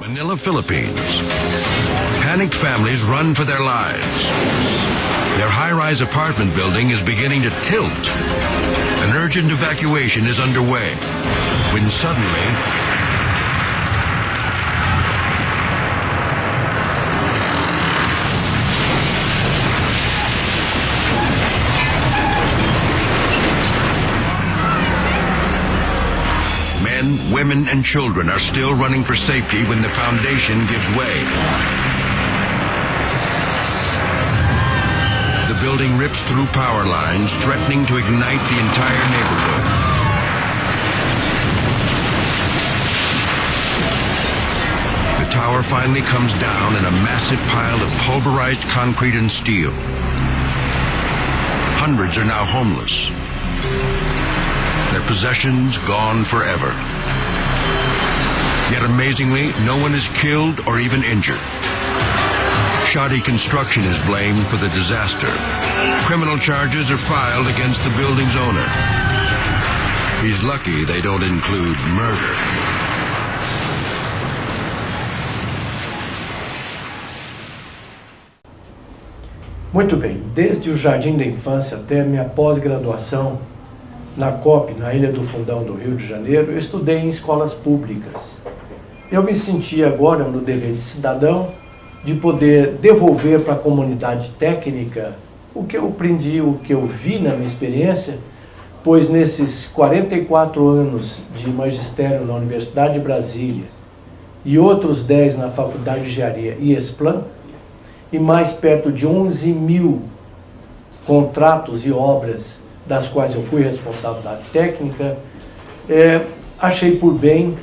Manila, Philippines. Panicked families run for their lives. Their high-rise apartment building is beginning to tilt. An urgent evacuation is underway when suddenly men, women, and children are still running for safety when the foundation gives way. The building rips through power lines, threatening to ignite the entire neighborhood. The tower finally comes down in a massive pile of pulverized concrete and steel. Hundreds are now homeless. Their possessions gone forever. Yet amazingly, no one is killed or even injured. Shoddy construction is blamed for the disaster. Criminal charges are filed against the building's owner. He's lucky they don't include murder. Muito bem, desde o jardim da infância até minha pós-graduação na COP, na Ilha do Fundão do Rio de Janeiro, eu estudei em escolas públicas. Eu me senti agora no dever de cidadão de poder devolver para a comunidade técnica o que eu aprendi, o que eu vi na minha experiência, pois nesses 44 anos de magistério na Universidade de Brasília e outros 10 na Faculdade de Engenharia e ESPLAN, e mais perto de 11 mil contratos e obras das quais eu fui responsável da técnica, achei por bem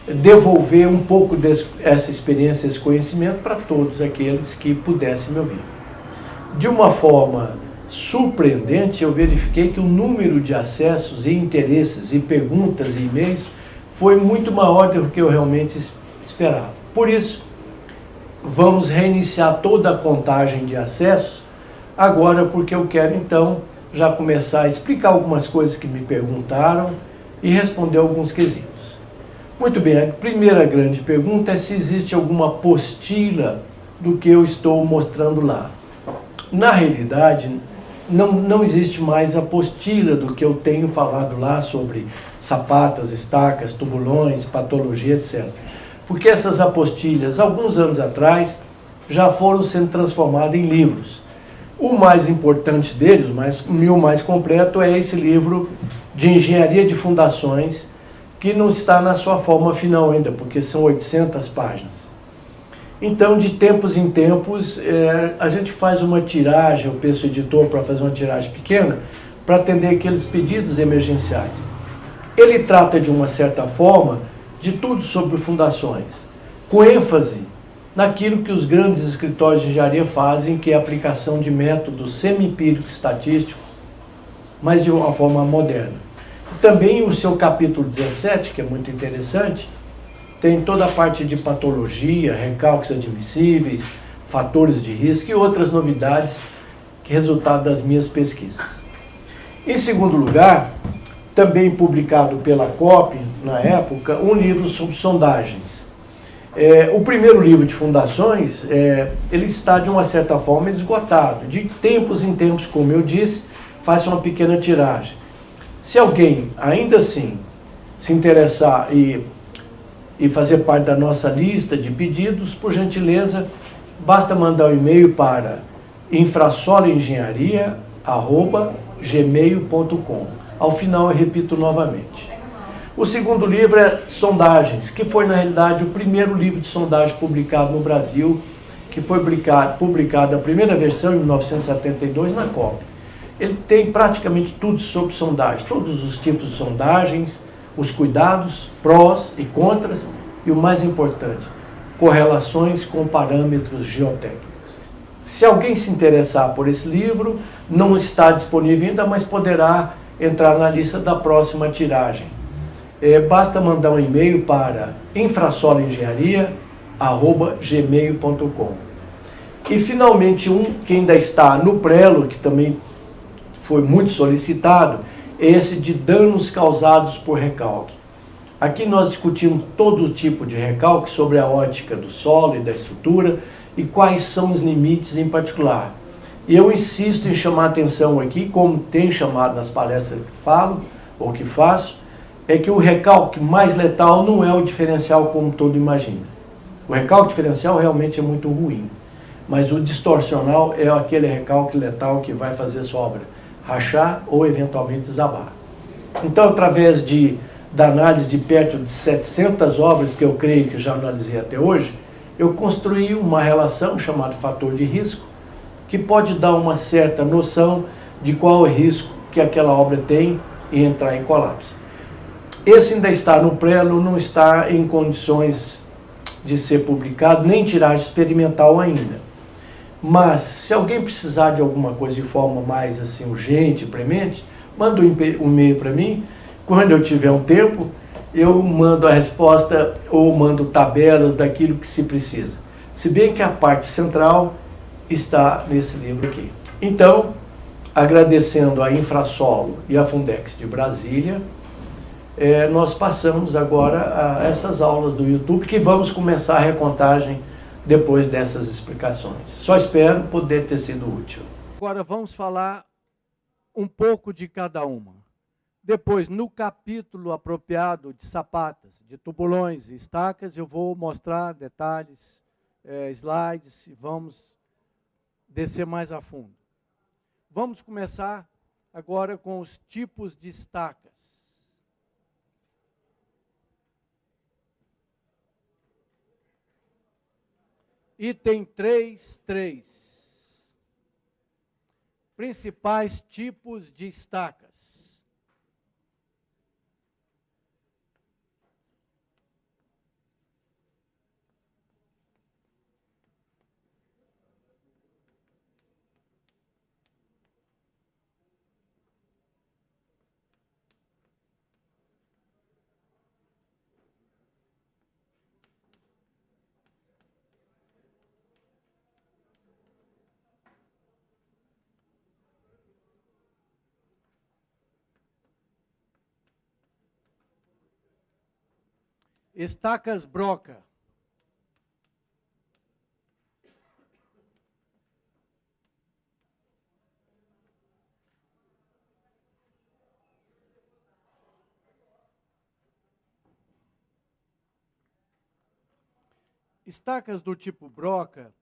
devolver um pouco dessa experiência, esse conhecimento para todos aqueles que pudessem me ouvir. De uma forma surpreendente, eu verifiquei que o número de acessos e interesses e perguntas e e-mails foi muito maior do que eu realmente esperava. Por isso, vamos reiniciar toda a contagem de acessos agora, porque eu quero então já começar a explicar algumas coisas que me perguntaram e responder alguns quesitos. Muito bem, a primeira grande pergunta é se existe alguma apostila do que eu estou mostrando lá. Na realidade, não existe mais apostila do que eu tenho falado lá sobre sapatas, estacas, tubulões, patologia, etc. Porque essas apostilhas, alguns anos atrás, já foram sendo transformadas em livros. O mais importante deles, o mais completo, é esse livro de Engenharia de Fundações, que não está na sua forma final ainda, porque são 800 páginas. Então, de tempos em tempos, a gente faz uma tiragem, eu peço ao editor para fazer uma tiragem pequena, para atender aqueles pedidos emergenciais. Ele trata, de uma certa forma, de tudo sobre fundações, com ênfase naquilo que os grandes escritórios de engenharia fazem, que é a aplicação de métodos semi-empírico estatístico, mas de uma forma moderna. Também o seu capítulo 17, que é muito interessante, tem toda a parte de patologia, recalques admissíveis, fatores de risco e outras novidades que resultado das minhas pesquisas. Em segundo lugar, também publicado pela COP, na época, um livro sobre sondagens. O primeiro livro de fundações, ele está de uma certa forma esgotado. De tempos em tempos, como eu disse, faço uma pequena tiragem. Se alguém ainda assim se interessar e fazer parte da nossa lista de pedidos, por gentileza, basta mandar um e-mail para infrasoloengenharia@gmail.com. Ao final eu repito novamente. O segundo livro é Sondagens, que foi na realidade o primeiro livro de sondagem publicado no Brasil, que foi publicado a primeira versão em 1972 na COP. Ele tem praticamente tudo sobre sondagem, todos os tipos de sondagens, os cuidados, prós e contras, e o mais importante, correlações com parâmetros geotécnicos. Se alguém se interessar por esse livro, não está disponível ainda, mas poderá entrar na lista da próxima tiragem. Basta mandar um e-mail para infrasoloengenharia@gmail.com. E finalmente que ainda está no prelo, que também foi muito solicitado, esse de danos causados por recalque. Aqui nós discutimos todo tipo de recalque sobre a ótica do solo e da estrutura e quais são os limites em particular. E eu insisto em chamar a atenção aqui, como tem chamado nas palestras que falo ou que faço, é que o recalque mais letal não é o diferencial como todo imagina. O recalque diferencial realmente é muito ruim, mas o distorcional é aquele recalque letal que vai fazer sua obra rachar ou eventualmente desabar. Então, através da análise de perto de 700 obras que eu creio que já analisei até hoje, eu construí uma relação chamada fator de risco, que pode dar uma certa noção de qual é o risco que aquela obra tem em entrar em colapso. Esse ainda está no prelo, não está em condições de ser publicado, nem tiragem experimental ainda. Mas, se alguém precisar de alguma coisa de forma mais assim, urgente, premente, manda um e-mail para mim. Quando eu tiver um tempo, eu mando a resposta ou mando tabelas daquilo que se precisa. Se bem que a parte central está nesse livro aqui. Então, agradecendo a Infrasolo e a Fundex de Brasília, nós passamos agora a essas aulas do YouTube, que vamos começar a recontagem depois dessas explicações. Só espero poder ter sido útil. Agora vamos falar um pouco de cada uma. Depois, no capítulo apropriado de sapatas, de tubulões e estacas, eu vou mostrar detalhes, slides, e vamos descer mais a fundo. Vamos começar agora com os tipos de estacas. Item 3.3. Principais tipos de estacas. Estacas broca. Estacas do tipo broca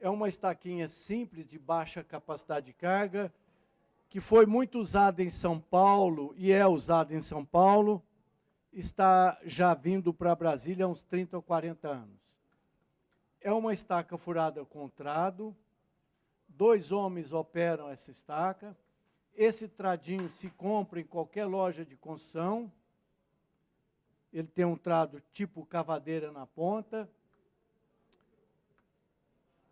é uma estaquinha simples de baixa capacidade de carga, que foi muito usada em São Paulo e é usada em São Paulo, está já vindo para Brasília há uns 30 ou 40 anos. É uma estaca furada com trado, 2 homens operam essa estaca, esse tradinho se compra em qualquer loja de construção, ele tem um trado tipo cavadeira na ponta,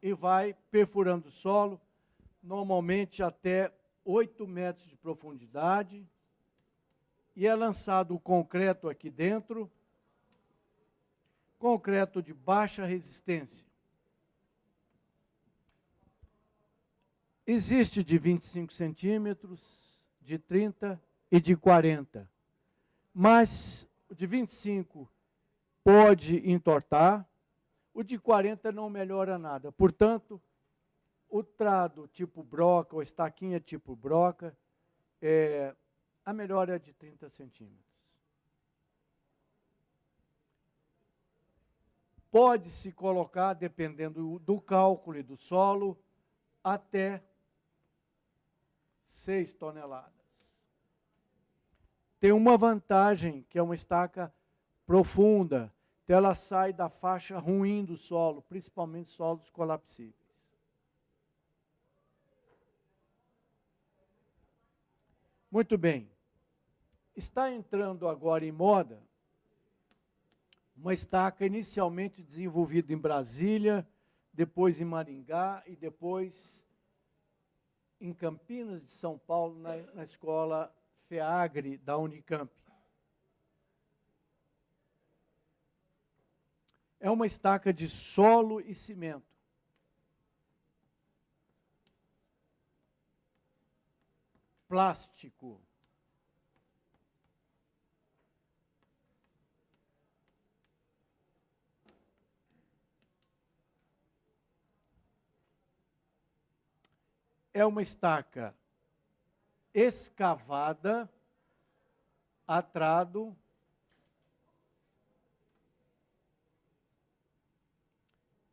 e vai perfurando o solo, normalmente até 8 metros de profundidade, e é lançado o concreto aqui dentro, concreto de baixa resistência. Existe de 25 centímetros, de 30 e de 40. Mas o de 25 pode entortar, o de 40 não melhora nada. Portanto, o trado tipo broca, ou estaquinha tipo broca, a melhora é de 30 centímetros. Pode-se colocar, dependendo do cálculo e do solo, até 6 toneladas. Tem uma vantagem, que é uma estaca profunda, então ela sai da faixa ruim do solo, principalmente solos colapsíveis. Muito bem. Está entrando agora em moda uma estaca inicialmente desenvolvida em Brasília, depois em Maringá e depois em Campinas de São Paulo, na escola FEAGRE da Unicamp. É uma estaca de solo e cimento. Plástico. é uma estaca escavada a trado,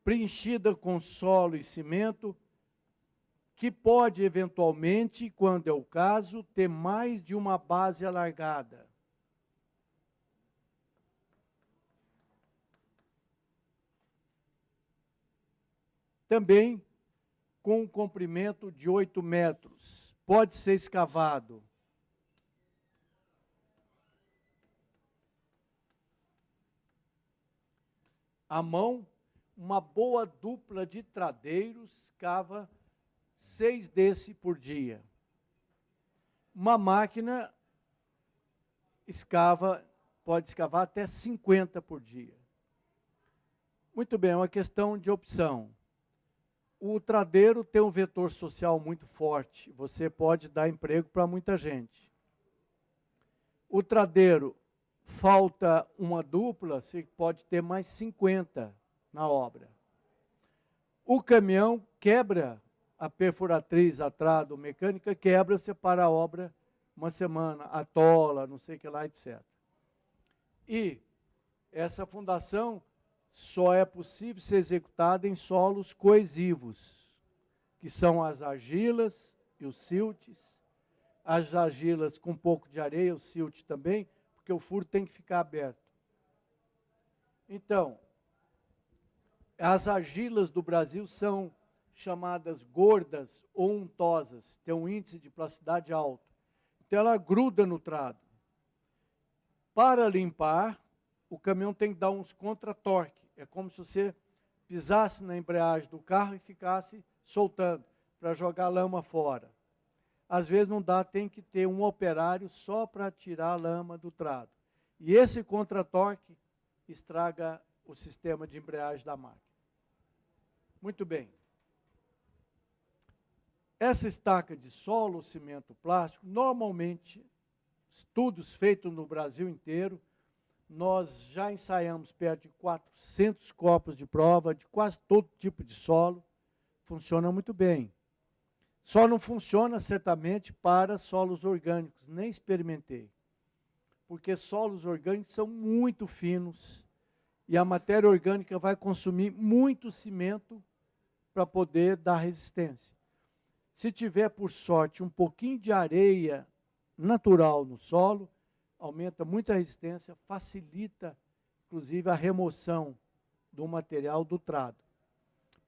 preenchida com solo e cimento, que pode, eventualmente, quando é o caso, ter mais de uma base alargada. Também com um comprimento de 8 metros. Pode ser escavado à mão. Uma boa dupla de tradeiros cava 6 desse por dia. Uma máquina pode escavar até 50 por dia. Muito bem, é uma questão de opção. O tradeiro tem um vetor social muito forte. Você pode dar emprego para muita gente. O tradeiro, falta uma dupla, você pode ter mais 50 na obra. O caminhão quebra a perfuratriz, a trado mecânica, quebra, você para a obra uma semana, atola, não sei o que lá, etc. E essa fundação só é possível ser executada em solos coesivos, que são as argilas e os siltes. As argilas com um pouco de areia, o silt também, porque o furo tem que ficar aberto. Então, as argilas do Brasil são chamadas gordas ou untosas, tem um índice de plasticidade alto. Então ela gruda no trado. Para limpar, o caminhão tem que dar uns contra-torque. É como se você pisasse na embreagem do carro e ficasse soltando, para jogar lama fora. Às vezes não dá, tem que ter um operário só para tirar a lama do trado. E esse contra-torque estraga o sistema de embreagem da máquina. Muito bem. Essa estaca de solo, cimento plástico, normalmente, estudos feitos no Brasil inteiro, nós já ensaiamos perto de 400 copos de prova, de quase todo tipo de solo, funciona muito bem. Só não funciona, certamente, para solos orgânicos, nem experimentei. Porque solos orgânicos são muito finos, e a matéria orgânica vai consumir muito cimento para poder dar resistência. Se tiver, por sorte, um pouquinho de areia natural no solo, aumenta muito a resistência, facilita, inclusive, a remoção do material do trado.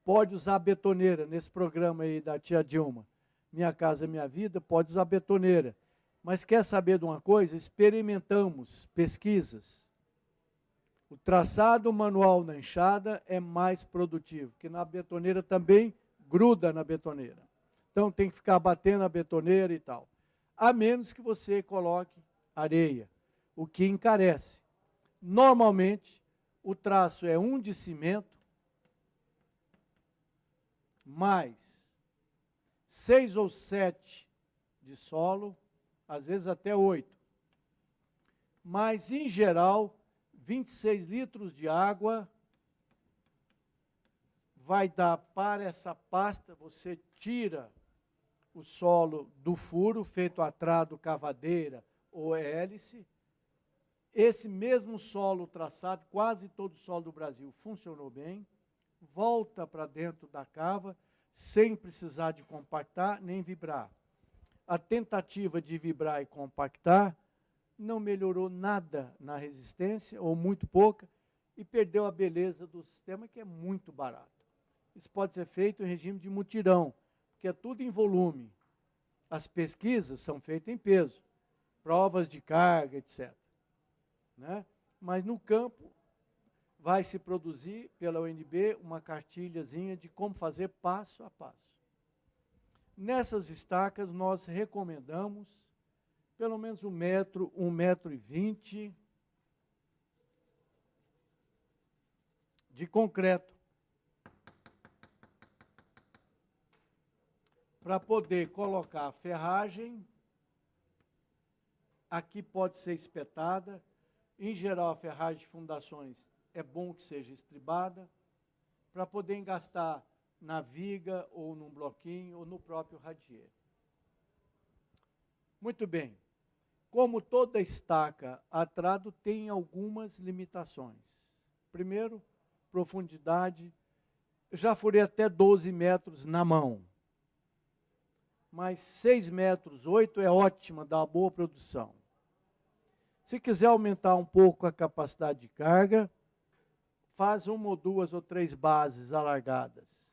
Pode usar betoneira, nesse programa aí da tia Dilma, Minha Casa Minha Vida, pode usar betoneira. Mas quer saber de uma coisa? Experimentamos pesquisas. O traçado manual na enxada é mais produtivo, porque na betoneira também gruda na betoneira. Então tem que ficar batendo a betoneira e tal. A menos que você coloque areia, o que encarece. Normalmente, o traço é 1 de cimento, mais 6 ou 7 de solo, às vezes até 8. Mas, em geral, 26 litros de água vai dar para essa pasta, você tira o solo do furo, feito a trado, cavadeira ou hélice. Esse mesmo solo traçado, quase todo o solo do Brasil funcionou bem, volta para dentro da cava, sem precisar de compactar nem vibrar. A tentativa de vibrar e compactar não melhorou nada na resistência, ou muito pouca, e perdeu a beleza do sistema, que é muito barato. Isso pode ser feito em regime de mutirão, porque é tudo em volume. As pesquisas são feitas em peso, provas de carga, etc. Né? Mas no campo vai se produzir pela UNB uma cartilhazinha de como fazer passo a passo. Nessas estacas nós recomendamos pelo menos 1 metro, 1,20 m de concreto, para poder colocar a ferragem. Aqui pode ser espetada. Em geral, a ferragem de fundações é bom que seja estribada, para poder engastar na viga, ou num bloquinho, ou no próprio radier. Muito bem. Como toda estaca a trado tem algumas limitações. Primeiro, profundidade. Eu já furei até 12 metros na mão. Mas 6 metros, 8 é ótima, dá uma boa produção. Se quiser aumentar um pouco a capacidade de carga, faz uma ou duas ou três bases alargadas.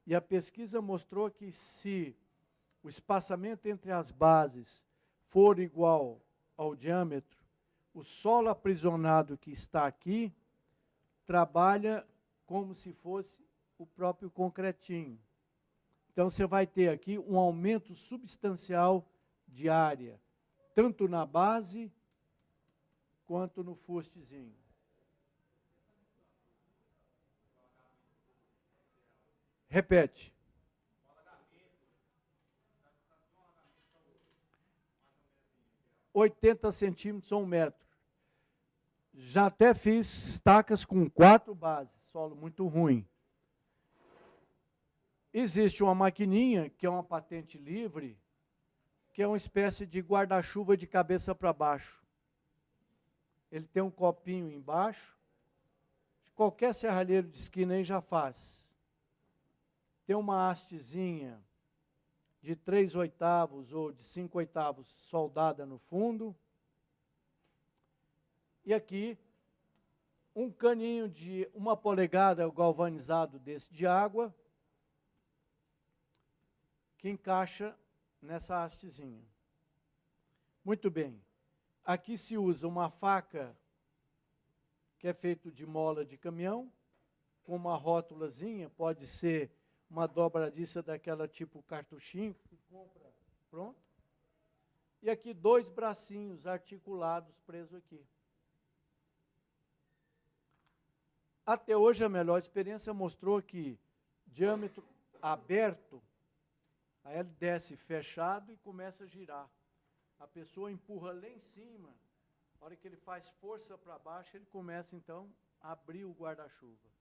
E a pesquisa mostrou que se o espaçamento entre as bases for igual ao diâmetro, o solo aprisionado que está aqui trabalha como se fosse o próprio concretinho. Então, você vai ter aqui um aumento substancial de área, tanto na base quanto no fustezinho. Repete. 80 centímetros ou 1 metro. Já até fiz estacas com 4 bases, solo muito ruim. Existe uma maquininha, que é uma patente livre, que é uma espécie de guarda-chuva de cabeça para baixo. Ele tem um copinho embaixo, qualquer serralheiro de esquina aí já faz. Tem uma hastezinha de 3/8 ou de 5/8 soldada no fundo. E aqui, um caninho de 1 polegada galvanizado desse de água, que encaixa nessa hastezinha. Muito bem. Aqui se usa uma faca que é feita de mola de caminhão, com uma rótulazinha, pode ser uma dobradiça daquela tipo cartuchinho, que se compra pronto. E aqui 2 bracinhos articulados presos aqui. Até hoje a melhor experiência mostrou que diâmetro aberto, aí ele desce fechado e começa a girar. A pessoa empurra lá em cima, a hora que ele faz força para baixo, ele começa então a abrir o guarda-chuva.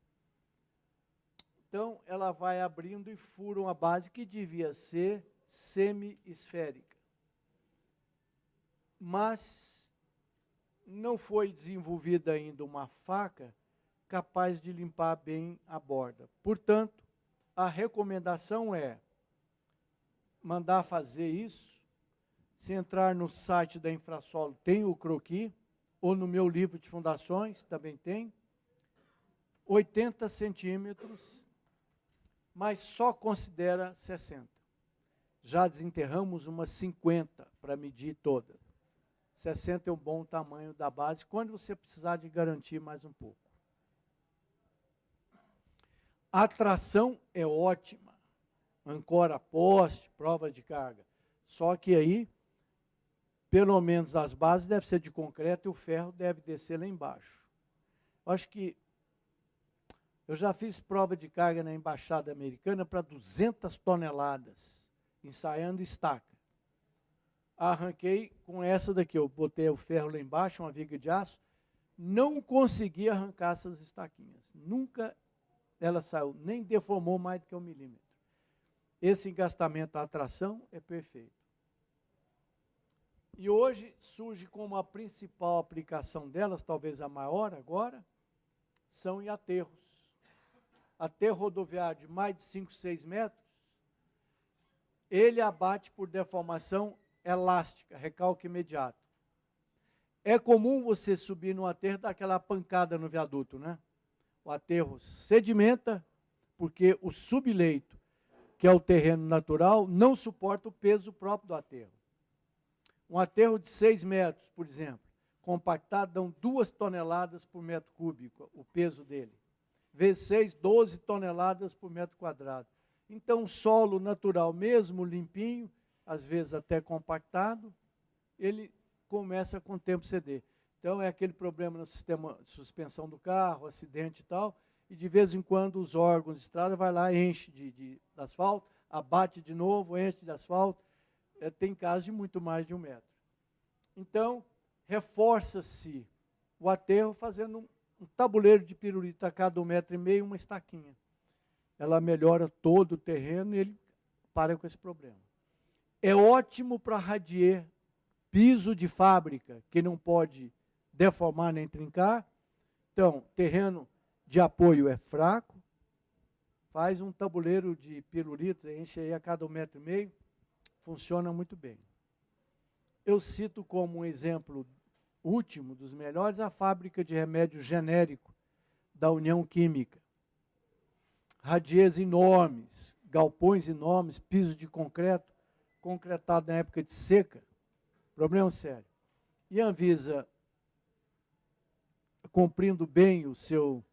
Então, ela vai abrindo e fura uma base que devia ser semi-esférica. Mas não foi desenvolvida ainda uma faca capaz de limpar bem a borda. Portanto, a recomendação é mandar fazer isso. Se entrar no site da Infrasolo, tem o croquis, ou no meu livro de fundações, também tem, 80 centímetros, mas só considera 60. Já desenterramos umas 50 para medir toda. 60 é um bom tamanho da base, quando você precisar de garantir mais um pouco. A tração é ótima, ancora poste, prova de carga. Só que aí, pelo menos as bases devem ser de concreto e o ferro deve descer lá embaixo. Acho que eu já fiz prova de carga na Embaixada Americana para 200 toneladas, ensaiando estaca. Arranquei com essa daqui, eu botei o ferro lá embaixo, uma viga de aço, não consegui arrancar essas estaquinhas. Nunca ela saiu, nem deformou mais do que 1 milímetro. Esse engastamento à tração é perfeito. E hoje surge como a principal aplicação delas, talvez a maior agora, são em aterros. Aterro rodoviário de mais de 5, 6 metros, ele abate por deformação elástica, recalque imediato. É comum você subir no aterro e dar aquela pancada no viaduto, né? O aterro sedimenta, porque o subleito, que é o terreno natural, não suporta o peso próprio do aterro. Um aterro de 6 metros, por exemplo, compactado, dão 2 toneladas por metro cúbico, o peso dele. Vezes 6, 12 toneladas por metro quadrado. Então, o solo natural, mesmo limpinho, às vezes até compactado, ele começa com o tempo ceder. Então, é aquele problema no sistema de suspensão do carro, acidente e tal, e de vez em quando os órgãos de estrada vai lá, enche de asfalto, abate de novo, enche de asfalto. Tem casos de muito mais de 1 metro. Então, reforça-se o aterro fazendo um tabuleiro de pirulito a cada 1,5 metro, uma estaquinha. ela melhora todo o terreno e ele para com esse problema. É ótimo para radier, piso de fábrica, que não pode deformar nem trincar. Então, terreno de apoio é fraco, faz um tabuleiro de pirulito, enche aí a cada 1,5 m, funciona muito bem. Eu cito como um exemplo último, dos melhores, a fábrica de remédio genérico da União Química. Radiers enormes, galpões enormes, piso de concreto, concretado na época de seca, problema sério. E a Anvisa, cumprindo bem o seu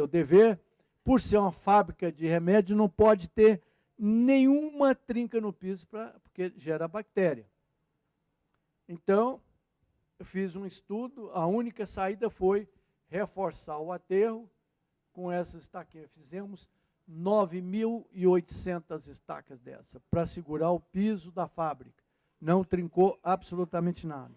dever, por ser uma fábrica de remédio, não pode ter nenhuma trinca no piso, porque gera bactéria. Então, eu fiz um estudo, a única saída foi reforçar o aterro com essas estaquinhas. Fizemos 9.800 estacas dessa, para segurar o piso da fábrica. Não trincou absolutamente nada.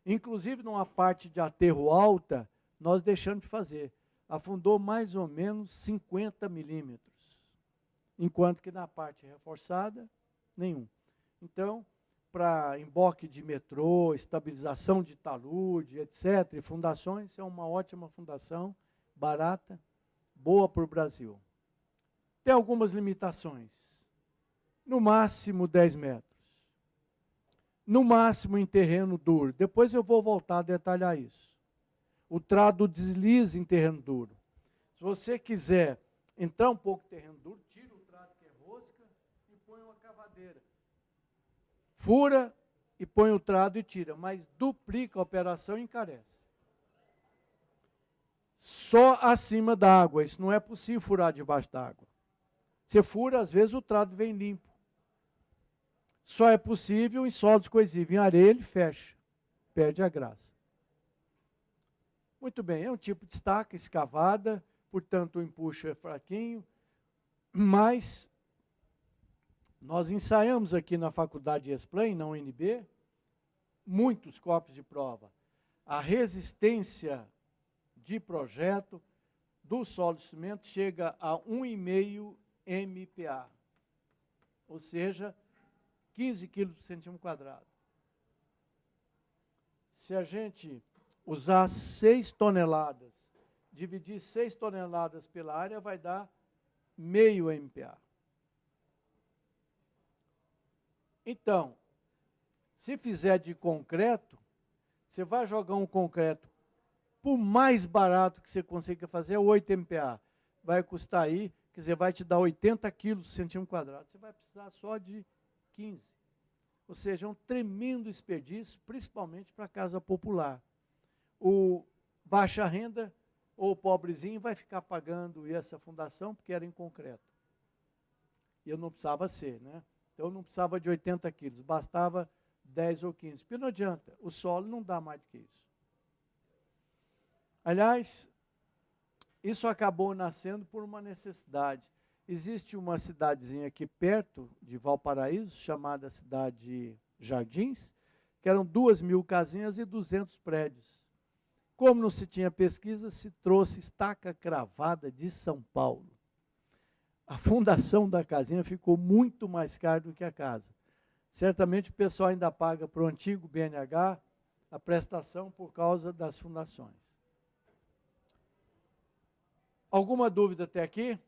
Inclusive, numa parte de aterro alta, nós deixamos de fazer. Afundou mais ou menos 50 milímetros, enquanto que na parte reforçada, nenhum. Então, para emboque de metrô, estabilização de talude, etc., e fundações, é uma ótima fundação, barata, boa para o Brasil. Tem algumas limitações. No máximo 10 metros. No máximo em terreno duro. Depois eu vou voltar a detalhar isso. O trado desliza em terreno duro. Se você quiser entrar um pouco em terreno duro, tira o trado que é rosca e põe uma cavadeira. Fura e põe o trado e tira, mas duplica a operação e encarece. Só acima da água, isso não é possível furar debaixo d'água. Você fura, às vezes o trado vem limpo. Só é possível em solo descoesível. Em areia ele fecha, perde a graça. Muito bem, é um tipo de estaca escavada, portanto o empuxo é fraquinho, mas nós ensaiamos aqui na faculdade de Explain, na UNB, muitos corpos de prova. A resistência de projeto do solo de cimento chega a 1,5 MPa, ou seja, 15 kg por centímetro quadrado. Se a gente usar 6 toneladas, dividir 6 toneladas pela área, vai dar meio MPa. Então, se fizer de concreto, você vai jogar um concreto, por mais barato que você consiga fazer, é 8 MPa. Vai custar aí, quer dizer, vai te dar 80 quilos por centímetro quadrado. Você vai precisar só de 15. Ou seja, é um tremendo desperdício, principalmente para a casa popular. O baixa renda ou o pobrezinho vai ficar pagando essa fundação, porque era em concreto. E eu não precisava ser, né? Então, eu não precisava de 80 quilos, bastava 10 ou 15. Porque não adianta, o solo não dá mais do que isso. Aliás, isso acabou nascendo por uma necessidade. Existe uma cidadezinha aqui perto de Valparaíso, chamada Cidade Jardins, que eram 2.000 casinhas e 200 prédios. Como não se tinha pesquisa, se trouxe estaca cravada de São Paulo. A fundação da casinha ficou muito mais cara do que a casa. Certamente o pessoal ainda paga para o antigo BNH a prestação por causa das fundações. Alguma dúvida até aqui?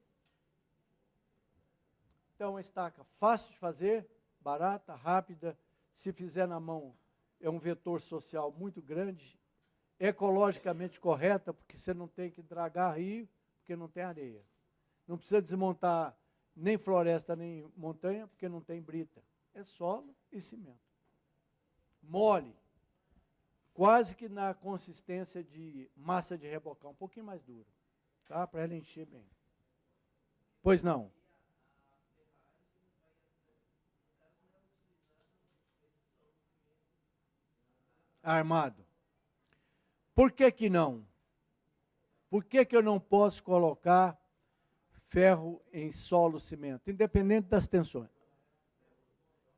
Então, a estaca fácil de fazer, barata, rápida. Se fizer na mão, é um vetor social muito grande, ecologicamente correta, porque você não tem que dragar rio, porque não tem areia. Não precisa desmontar nem floresta, nem montanha, porque não tem brita. É solo e cimento. Mole, quase que na consistência de massa de rebocar, um pouquinho mais dura, tá? Para ela encher bem. Pois não? Armado. Por que que não? Por que que eu não posso colocar ferro em solo cimento, independente das tensões?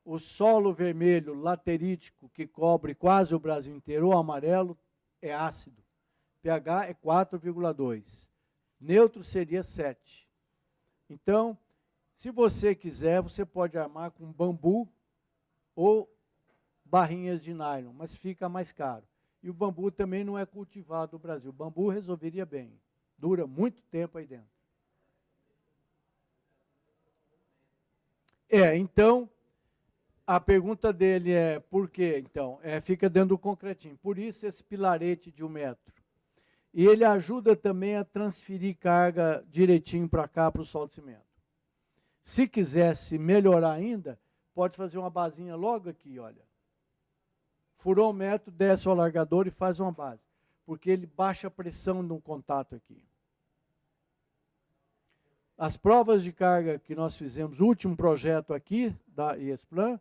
O solo vermelho laterítico, que cobre quase o Brasil inteiro, o amarelo, é ácido. pH é 4,2. Neutro seria 7. Então, se você quiser, você pode armar com bambu ou barrinhas de nylon, mas fica mais caro. E o bambu também não é cultivado no Brasil. O bambu resolveria bem. Dura muito tempo aí dentro. Então, a pergunta dele é, por quê? Então, fica dentro do concretinho. Por isso esse pilarete de 1 metro. E ele ajuda também a transferir carga direitinho para cá, para o solo de cimento. Se quisesse melhorar ainda, pode fazer uma basinha logo aqui, olha. Furou 1 metro, desce o alargador e faz uma base. Porque ele baixa a pressão no contato aqui. As provas de carga que nós fizemos, o último projeto aqui, da IESPLAN,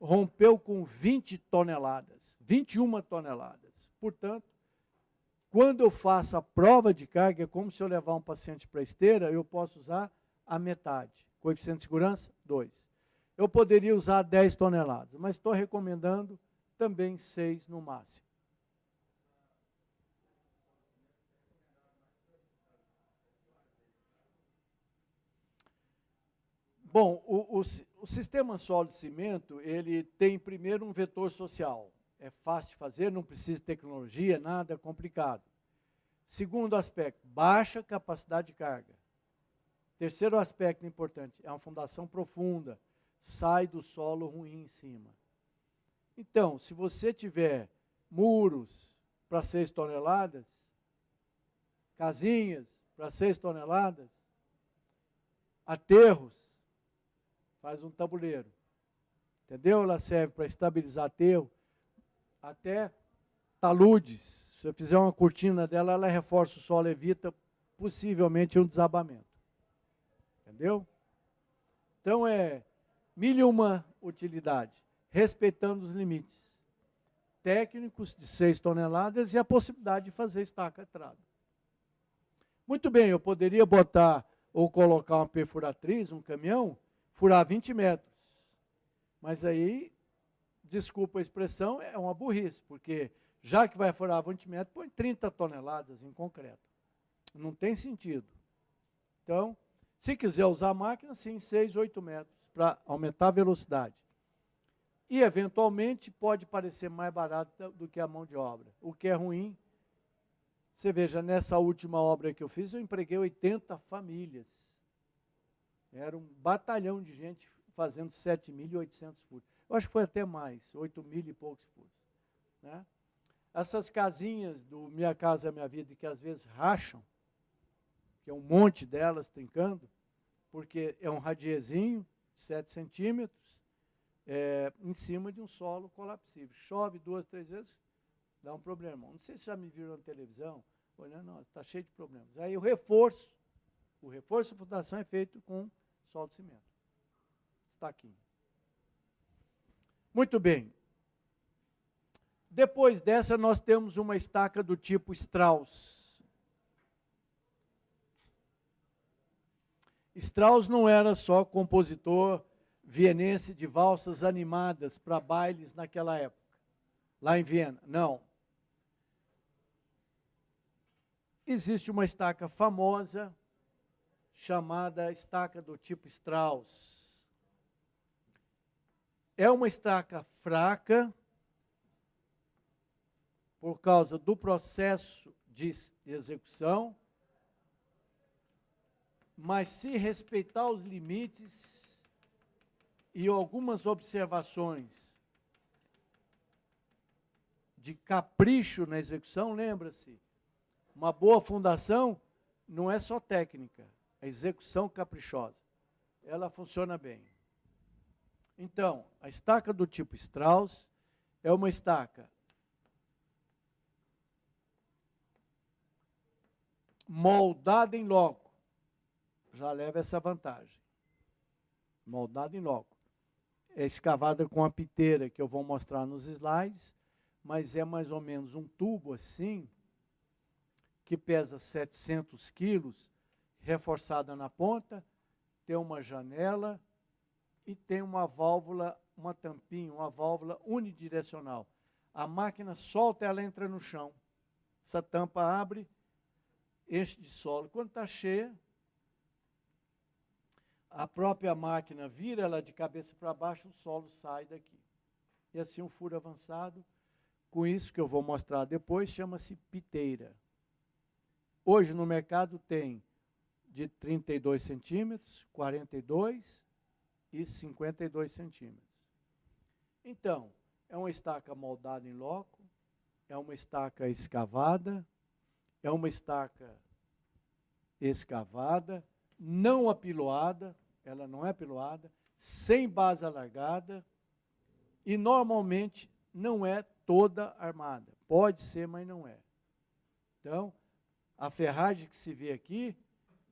rompeu com 20 toneladas, 21 toneladas. Portanto, quando eu faço a prova de carga, é como se eu levar um paciente para a esteira, eu posso usar a metade. Coeficiente de segurança, 2. Eu poderia usar 10 toneladas, mas estou recomendando também 6 no máximo. Bom, o sistema solo-cimento, ele tem primeiro um vetor social. É fácil de fazer, não precisa de tecnologia, nada complicado. Segundo aspecto, baixa capacidade de carga. Terceiro aspecto importante, é uma fundação profunda, sai do solo ruim em cima. Então, se você tiver muros para 6 toneladas, casinhas para 6 toneladas, aterros, faz um tabuleiro. Entendeu? Ela serve para estabilizar aterro, até taludes. Se eu fizer uma cortina dela, ela reforça o solo, evita possivelmente um desabamento. Entendeu? Então, 1001 utilidade, respeitando os limites técnicos de 6 toneladas e a possibilidade de fazer estaca trado. Muito bem, eu poderia botar ou colocar uma perfuratriz, um caminhão, furar 20 metros. Mas aí, desculpa a expressão, é uma burrice, porque já que vai furar 20 metros, põe 30 toneladas em concreto. Não tem sentido. Então, se quiser usar a máquina, sim, 6, 8 metros, para aumentar a velocidade. E, eventualmente, pode parecer mais barato do que a mão de obra. O que é ruim, você veja, nessa última obra que eu fiz, eu empreguei 80 famílias. Era um batalhão de gente fazendo 7.800 furos. Eu acho que foi até mais, 8.000 e poucos furos. Né? Essas casinhas do Minha Casa Minha Vida, que às vezes racham, que é um monte delas trincando, porque é um radiezinho, 7 centímetros, em cima de um solo colapsível. Chove 2, 3 vezes, dá um problema. Não sei se já me viram na televisão, olhando, não, está cheio de problemas. Aí o reforço da fundação é feito com solo de cimento. Estaquinho. Muito bem. Depois dessa, nós temos uma estaca do tipo Strauss. Strauss não era só compositor vienense de valsas animadas para bailes naquela época, lá em Viena. Não. Existe uma estaca famosa, chamada estaca do tipo Strauss. É uma estaca fraca, por causa do processo de execução, mas se respeitar os limites e algumas observações de capricho na execução, lembra-se, uma boa fundação não é só técnica, é execução caprichosa. Ela funciona bem. Então, a estaca do tipo Strauss é uma estaca moldada em loco, já leva essa vantagem. Moldada em loco. É escavada com a piteira, que eu vou mostrar nos slides, mas é mais ou menos um tubo assim, que pesa 700 quilos, reforçada na ponta, tem uma janela e tem uma válvula, uma tampinha, uma válvula unidirecional. A máquina solta, ela entra no chão. Essa tampa abre, enche de solo. Quando está cheia, a própria máquina vira ela de cabeça para baixo, o solo sai daqui. E assim um furo avançado, com isso que eu vou mostrar depois, chama-se piteira. Hoje no mercado tem de 32 centímetros, 42 e 52 centímetros. Então, é uma estaca moldada em loco, é uma estaca escavada, é uma estaca escavada, não apiloada, ela não é apiloada, sem base alargada, e normalmente não é toda armada. Pode ser, mas não é. Então, a ferragem que se vê aqui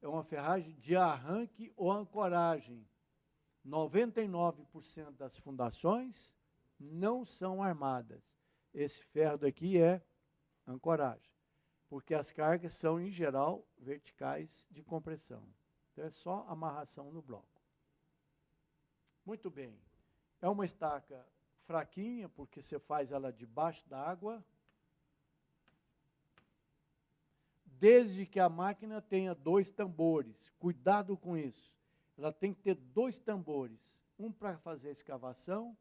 é uma ferragem de arranque ou ancoragem. 99% das fundações não são armadas. Esse ferro daqui é ancoragem, porque as cargas são, em geral, verticais de compressão. Então, é só amarração no bloco. Muito bem. É uma estaca fraquinha, porque você faz ela debaixo da água, desde que a máquina tenha 2 tambores. Cuidado com isso. Ela tem que ter 2 tambores, um para fazer a escavação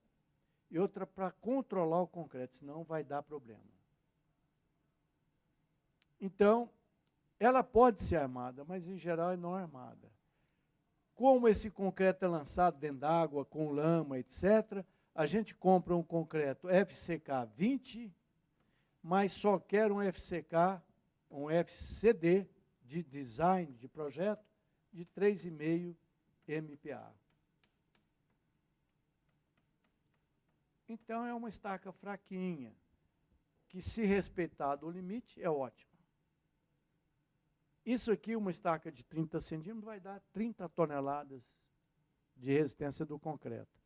e outra para controlar o concreto, senão vai dar problema. Então, ela pode ser armada, mas em geral é não armada. Como esse concreto é lançado dentro d'água, com lama, etc., a gente compra um concreto FCK 20, mas só quer um FCK, um FCD de design, de projeto, de 3,5 MPa. Então, é uma estaca fraquinha, que, se respeitado o limite, é ótima. Isso aqui, uma estaca de 30 centímetros, vai dar 30 toneladas de resistência do concreto.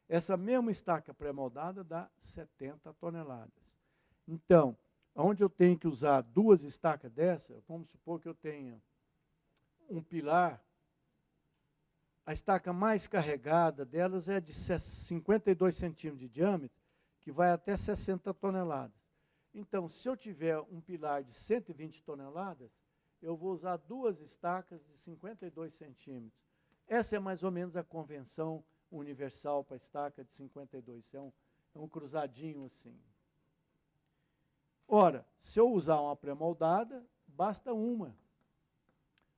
Essa mesma estaca pré-moldada dá 70 toneladas. Então, onde eu tenho que usar 2 estacas dessa, vamos supor que eu tenha um pilar, a estaca mais carregada delas é de 52 centímetros de diâmetro, que vai até 60 toneladas. Então, se eu tiver um pilar de 120 toneladas, eu vou usar 2 estacas de 52 centímetros. Essa é mais ou menos a convenção universal para estaca de 52. É um cruzadinho assim. Ora, se eu usar uma pré-moldada, basta uma.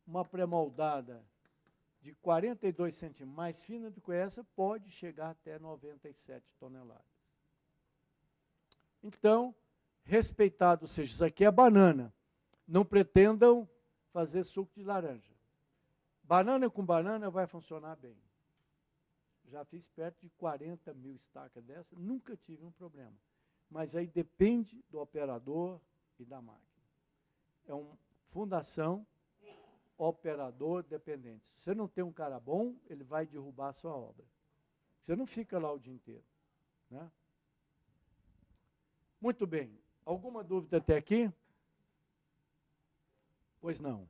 Uma pré-moldada de 42 centímetros, mais fina do que essa, pode chegar até 97 toneladas. Então, respeitado, ou seja, isso aqui é banana. Não pretendam fazer suco de laranja. Banana com banana vai funcionar bem. Já fiz perto de 40 mil estacas dessa, nunca tive um problema. Mas aí depende do operador e da máquina. É uma fundação, operador dependente. Se você não tem um cara bom, ele vai derrubar a sua obra. Você não fica lá o dia inteiro. Né? Muito bem. Alguma dúvida até aqui? Pois não.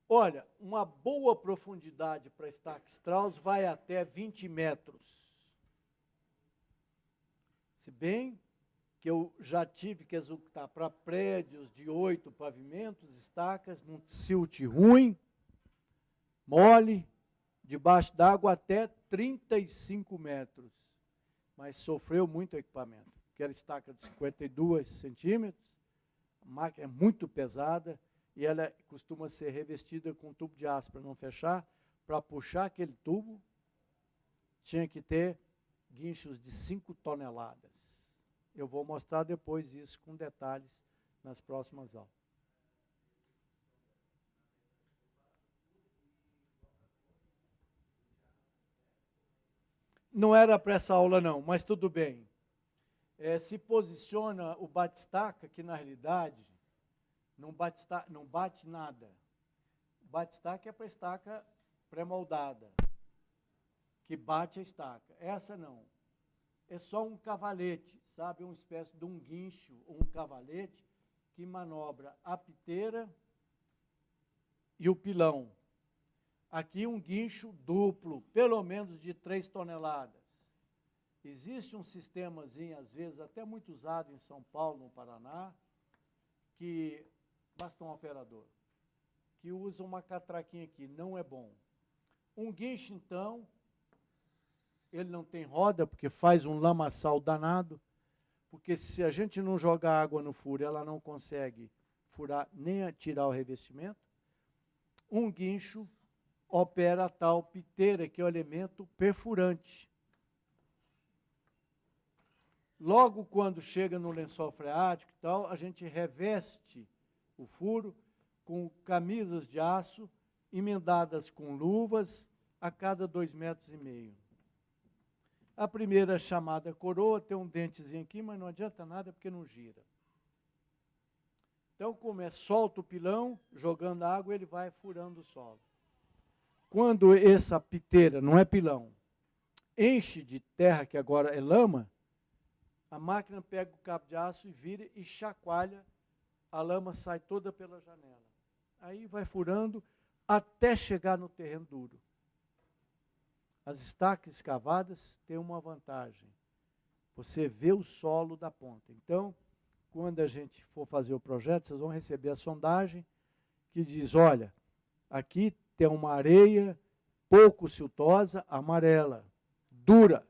Olha, uma boa profundidade para estaca Strauss vai até 20 metros. Se bem que eu já tive que executar para prédios de 8 pavimentos, estacas, num silt ruim, mole, debaixo d'água até 35 metros. Mas sofreu muito equipamento, porque era estaca de 52 centímetros, a máquina é muito pesada, e ela costuma ser revestida com tubo de aço para não fechar. Para puxar aquele tubo, tinha que ter guinchos de 5 toneladas. Eu vou mostrar depois isso com detalhes nas próximas aulas. Não era para essa aula não, mas tudo bem. Se posiciona o batistaca, que na realidade não bate nada. O batistaca é para estaca pré-moldada, que bate a estaca. Essa não. É só um cavalete, sabe? Uma espécie de um guincho, ou um cavalete, que manobra a piteira e o pilão. Aqui um guincho duplo, pelo menos de 3 toneladas. Existe um sistemazinho, às vezes, até muito usado em São Paulo, no Paraná, que basta um operador, que usa uma catraquinha aqui, não é bom. Um guincho, então, ele não tem roda, porque faz um lamaçal danado, porque se a gente não jogar água no furo, ela não consegue furar nem tirar o revestimento. Um guincho opera a tal piteira, que é o elemento perfurante. Logo quando chega no lençol freático e tal, a gente reveste o furo com camisas de aço emendadas com luvas a cada 2,5 metros. A primeira chamada coroa tem um dentezinho aqui, mas não adianta nada porque não gira. Então, solta o pilão, jogando água, ele vai furando o solo. Quando essa piteira, não é pilão, enche de terra, que agora é lama, a máquina pega o cabo de aço e vira e chacoalha, a lama sai toda pela janela. Aí vai furando até chegar no terreno duro. As estacas escavadas têm uma vantagem. Você vê o solo da ponta. Então, quando a gente for fazer o projeto, vocês vão receber a sondagem que diz, olha, aqui tem uma areia pouco siltosa, amarela, dura.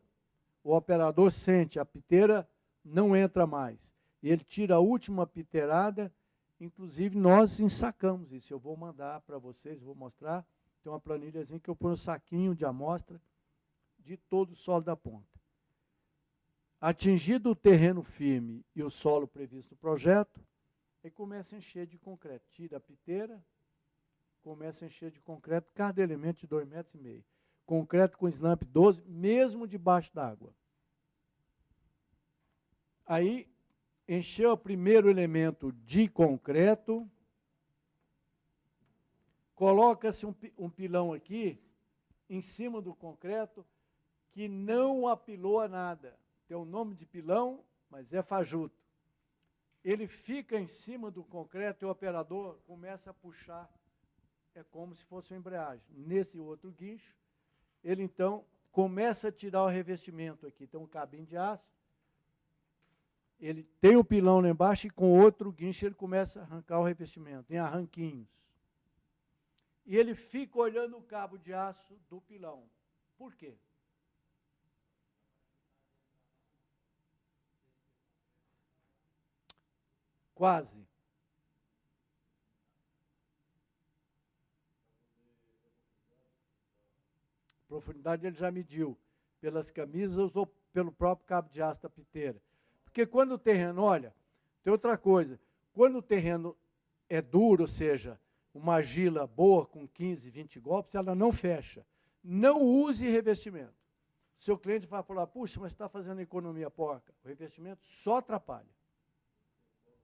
O operador sente, a piteira não entra mais. E ele tira a última piteirada, inclusive nós ensacamos isso. Eu vou mandar para vocês, vou mostrar. Tem uma planilhazinha que eu ponho um saquinho de amostra de todo o solo da ponta. Atingido o terreno firme e o solo previsto no projeto, aí começa a encher de concreto. Tira a piteira, começa a encher de concreto, cada elemento de 2,5 metros. Concreto com slump 12, mesmo debaixo d'água. Aí, encheu o primeiro elemento de concreto, coloca-se um pilão aqui, em cima do concreto, que não apilou a nada. Tem o nome de pilão, mas é fajuto. Ele fica em cima do concreto e o operador começa a puxar, é como se fosse uma embreagem. Nesse outro guincho, ele então começa a tirar o revestimento aqui. Tem um cabinho de aço, ele tem o pilão lá embaixo e com outro guincho ele começa a arrancar o revestimento, em arranquinhos. E ele fica olhando o cabo de aço do pilão. Por quê? Quase. Profundidade ele já mediu, pelas camisas ou pelo próprio cabo de aço da piteira. Porque quando o terreno, olha, tem outra coisa, quando o terreno é duro, ou seja, uma argila boa com 15, 20 golpes, ela não fecha. Não use revestimento. Seu cliente vai falar, puxa, mas está fazendo economia porca. O revestimento só atrapalha.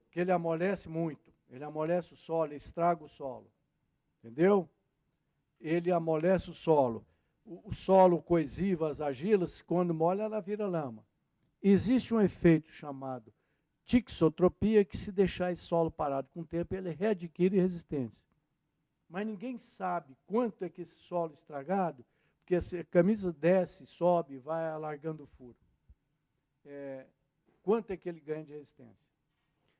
Porque ele amolece muito, ele amolece o solo, estraga o solo. Entendeu? Ele amolece o solo. O solo coesivo, as argilas, quando molha, ela vira lama. Existe um efeito chamado tixotropia, que se deixar esse solo parado com o tempo, ele readquire resistência. Mas ninguém sabe quanto é que esse solo estragado, porque a camisa desce, sobe, vai alargando o furo. Quanto é que ele ganha de resistência?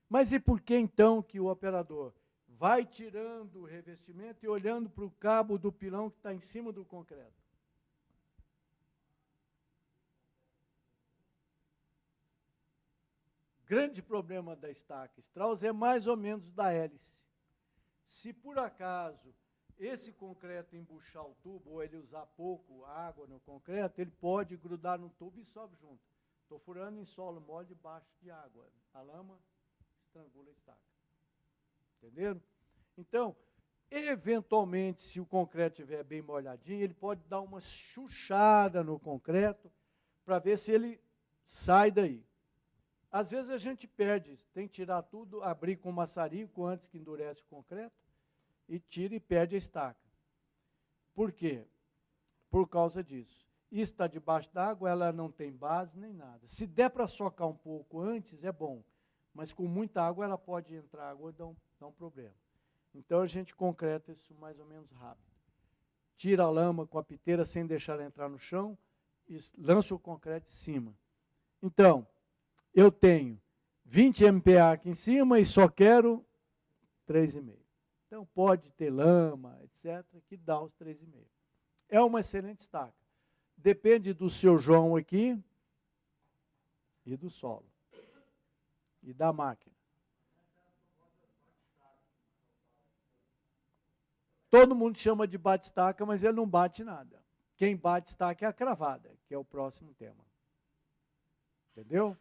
Mas e por que então que o operador vai tirando o revestimento e olhando para o cabo do pilão que está em cima do concreto? Grande problema da estaca Strauss é mais ou menos da hélice. Se por acaso esse concreto embuchar o tubo, ou ele usar pouco água no concreto, ele pode grudar no tubo e sobe junto. Estou furando em solo mole debaixo de água. A lama estrangula a estaca. Entenderam? Então, eventualmente, se o concreto estiver bem molhadinho, ele pode dar uma chuchada no concreto para ver se ele sai daí. Às vezes a gente perde, tem que tirar tudo, abrir com maçarico antes que endurece o concreto, e tira e perde a estaca. Por quê? Por causa disso. Isso está debaixo d'água, ela não tem base nem nada. Se der para socar um pouco antes, é bom, mas com muita água ela pode entrar água e dar um problema. Então a gente concreta isso mais ou menos rápido. Tira a lama com a piteira sem deixar ela entrar no chão e lança o concreto em cima. Então, eu tenho 20 MPa aqui em cima e só quero 3,5. Então, pode ter lama, etc., que dá os 3,5. É uma excelente estaca. Depende do seu João aqui e do solo. E da máquina. Todo mundo chama de bate-estaca, mas ele não bate nada. Quem bate estaca é a cravada, que é o próximo tema. Entendeu?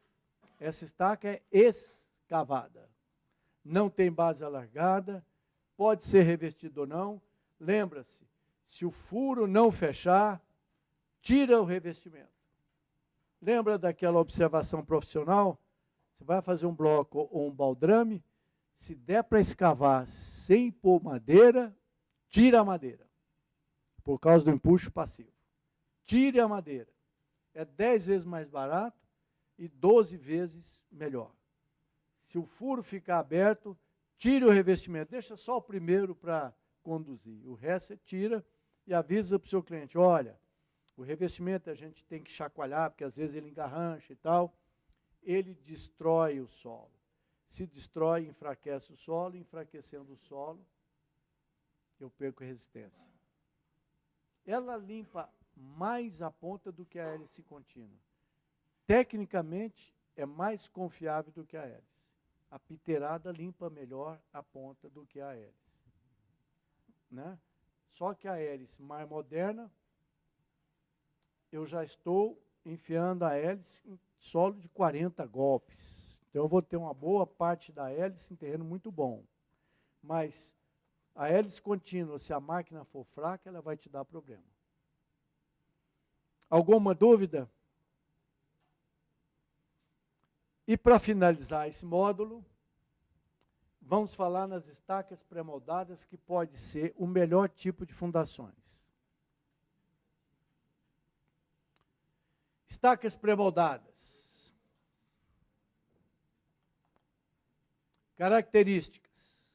Essa estaca é escavada. Não tem base alargada, pode ser revestido ou não. Lembra-se, se o furo não fechar, tira o revestimento. Lembra daquela observação profissional? Você vai fazer um bloco ou um baldrame, se der para escavar sem pôr madeira, tira a madeira, por causa do empuxo passivo. Tire a madeira. É 10 vezes mais barato e 12 vezes melhor. Se o furo ficar aberto, tire o revestimento. Deixa só o primeiro para conduzir. O resto você tira e avisa para o seu cliente, olha, o revestimento a gente tem que chacoalhar, porque às vezes ele engarrancha e tal. Ele destrói o solo. Se destrói, enfraquece o solo, enfraquecendo o solo, eu perco resistência. Ela limpa mais a ponta do que a hélice contínua. Tecnicamente, é mais confiável do que a hélice. A piteirada limpa melhor a ponta do que a hélice. Né? Só que a hélice mais moderna, eu já estou enfiando a hélice em solo de 40 golpes. Então, eu vou ter uma boa parte da hélice em terreno muito bom. Mas a hélice contínua, se a máquina for fraca, ela vai te dar problema. Alguma dúvida? E para finalizar esse módulo, vamos falar nas estacas pré-moldadas, que pode ser o melhor tipo de fundações. Estacas pré-moldadas. Características.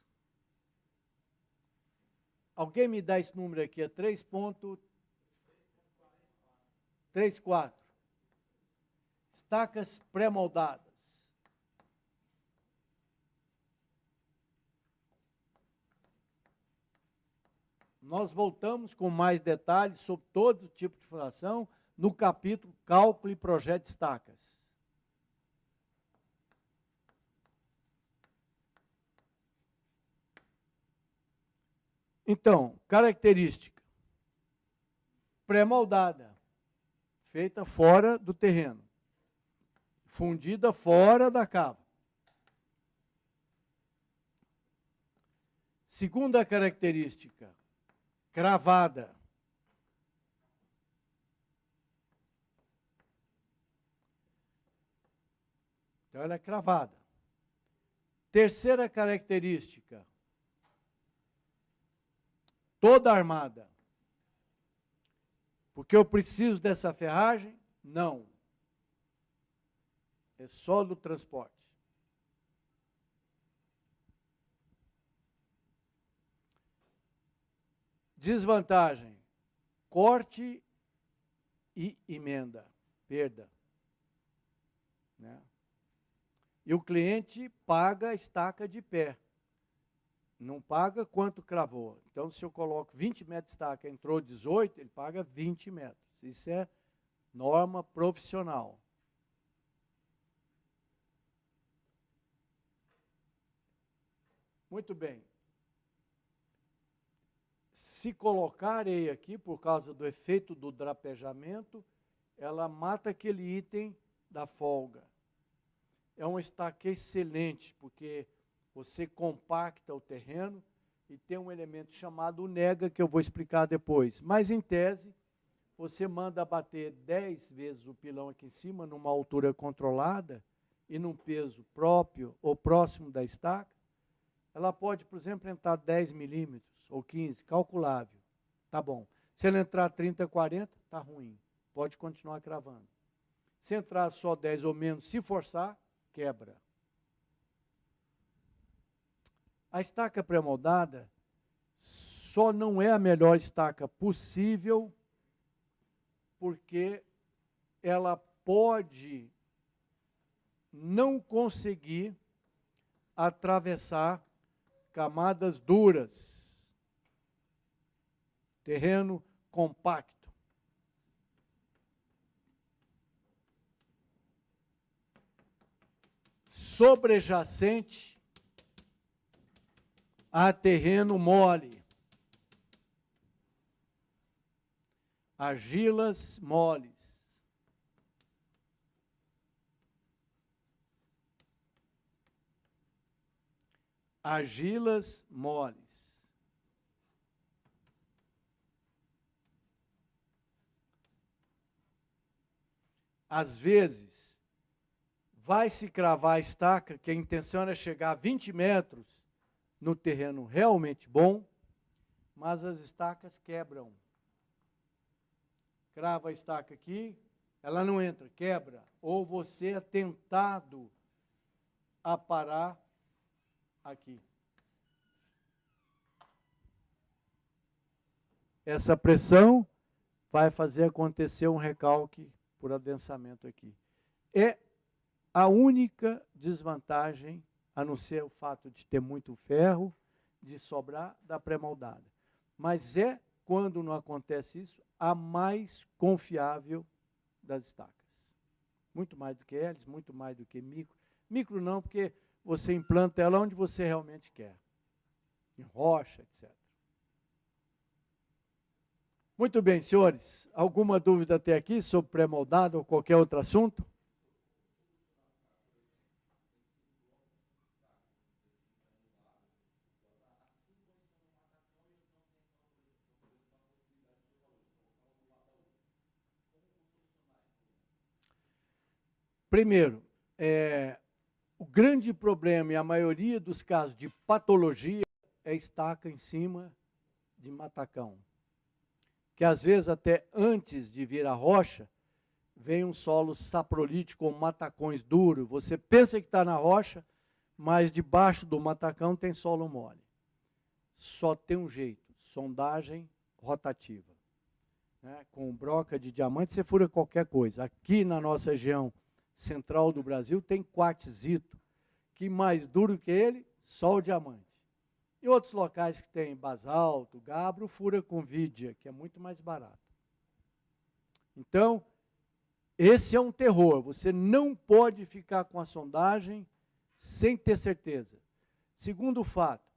Alguém me dá esse número aqui, é 3.34. Estacas pré-moldadas. Nós voltamos com mais detalhes sobre todo tipo de fundação no capítulo Cálculo e Projeto de Estacas. Então, característica. Pré-moldada, feita fora do terreno. Fundida fora da cava. Segunda característica, cravada. Então, ela é cravada. Terceira característica, toda armada. Porque eu preciso dessa ferragem? Não. É só do transporte. Desvantagem, corte e emenda, perda. Né? E o cliente paga a estaca de pé. Não paga quanto cravou. Então, se eu coloco 20 metros de estaca, entrou 18, ele paga 20 metros. Isso é norma profissional. Muito bem. Se colocar areia aqui, por causa do efeito do drapejamento, ela mata aquele item da folga. É uma estaca excelente, porque você compacta o terreno e tem um elemento chamado nega, que eu vou explicar depois. Mas, em tese, você manda bater 10 vezes o pilão aqui em cima, numa altura controlada, e num peso próprio ou próximo da estaca, ela pode, por exemplo, entrar 10 milímetros ou 15, calculável. Tá bom. Se ela entrar 30, 40, tá ruim. Pode continuar cravando. Se entrar só 10 ou menos, se forçar, quebra. A estaca pré-moldada só não é a melhor estaca possível porque ela pode não conseguir atravessar camadas duras, terreno compacto. Sobrejacente a terreno mole, argilas moles. Argilas moles. Às vezes, vai se cravar a estaca, que a intenção era chegar a 20 metros no terreno realmente bom, mas as estacas quebram. Crava a estaca aqui, ela não entra, quebra. Ou você é tentado a parar aqui. Essa pressão vai fazer acontecer um recalque por adensamento aqui. É a única desvantagem, a não ser o fato de ter muito ferro, de sobrar da pré-moldada. Mas é, quando não acontece isso, a mais confiável das estacas. Muito mais do que hélice, muito mais do que micro. Micro não, porque você implanta ela onde você realmente quer. Em rocha, etc. Muito bem, senhores. Alguma dúvida até aqui sobre pré-moldado ou qualquer outro assunto? Primeiro, o grande problema e a maioria dos casos de patologia é estaca em cima de matacão. Que às vezes até antes de vir a rocha, vem um solo saprolítico com matacões duros. Você pensa que está na rocha, mas debaixo do matacão tem solo mole. Só tem um jeito, sondagem rotativa. Com broca de diamante você fura qualquer coisa. Aqui na nossa região central do Brasil tem quartzito, que mais duro que ele, só o diamante. Em outros locais que tem basalto, gabro, fura com vídia, que é muito mais barato. Então, esse é um terror. Você não pode ficar com a sondagem sem ter certeza. Segundo fato,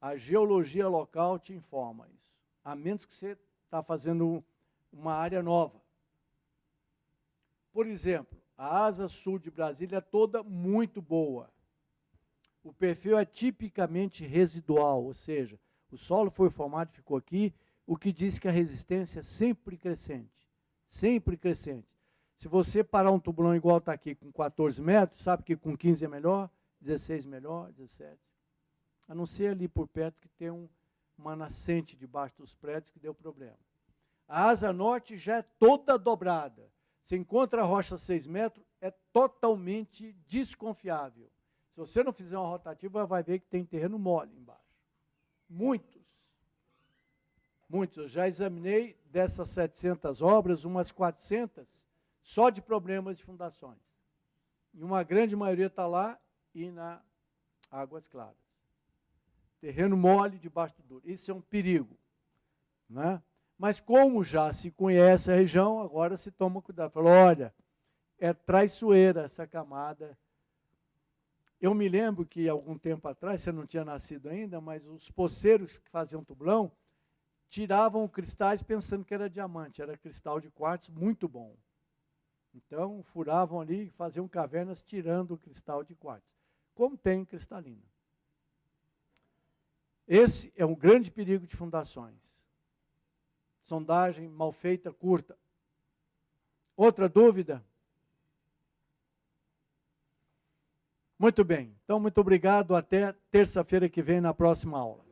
a geologia local te informa isso. A menos que você está fazendo uma área nova. Por exemplo, a asa sul de Brasília é toda muito boa. O perfil é tipicamente residual, ou seja, o solo foi formado e ficou aqui, o que diz que a resistência é sempre crescente. Sempre crescente. Se você parar um tubulão igual está aqui, com 14 metros, sabe que com 15 é melhor, 16 melhor, 17. A não ser ali por perto que tem uma nascente debaixo dos prédios que deu problema. A asa norte já é toda dobrada. Você encontra a rocha 6 metros, é totalmente desconfiável. Se você não fizer uma rotativa, vai ver que tem terreno mole embaixo. Muitos. Muitos. Eu já examinei dessas 700 obras, umas 400, só de problemas de fundações. E uma grande maioria está lá e na Águas Claras. Terreno mole debaixo do duro. Isso é um perigo. Né? Mas como já se conhece a região, agora se toma cuidado. Fala, olha, é traiçoeira essa camada. Eu me lembro que, algum tempo atrás, você não tinha nascido ainda, mas os poceiros que faziam tublão tiravam cristais pensando que era diamante, era cristal de quartzo muito bom. Então, furavam ali e faziam cavernas tirando o cristal de quartzo, como tem cristalina. Esse é um grande perigo de fundações. Sondagem mal feita, curta. Outra dúvida? Muito bem. Então, muito obrigado. Até terça-feira que vem, na próxima aula.